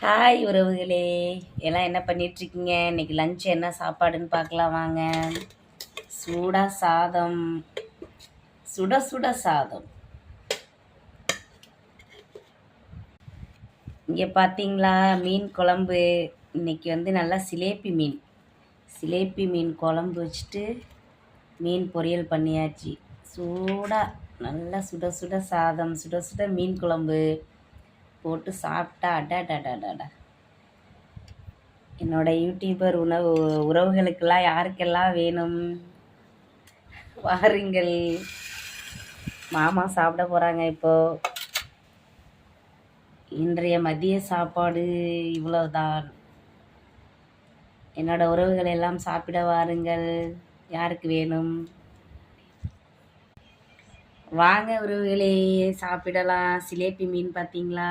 Hi உறவுகளே, எல்லாம் என்ன பண்ணிகிட்ருக்கீங்க? இன்றைக்கி லஞ்ச் என்ன சாப்பாடுன்னு பார்க்கலாம் வாங்க. சூடாக சாதம், சுட சுட சாதம். இங்கே பார்த்தீங்களா, மீன் குழம்பு. இன்றைக்கி நல்லா சிலேப்பி மீன் குழம்பு வச்சுட்டு மீன் பொரியல் பண்ணியாச்சு. சூடாக நல்லா சுட சுட சாதம், சுட சுட மீன் குழம்பு போட்டு சாப்பிட்டா அடாடாடாடா. என்னோட யூடியூபர் உறவுகளுக்கெல்லாம் யாருக்கெல்லாம் வேணும் வாருங்கள். மாமா சாப்பிட போகிறாங்க. இப்போது இன்றைய மதிய சாப்பாடு இவ்வளவுதான். என்னோட உறவுகள் எல்லாம் சாப்பிட வாருங்கள். யாருக்கு வேணும் வாங்க உறவுகளே, சாப்பிடலாம். சிலேப்பி மீன் பார்த்தீங்களா?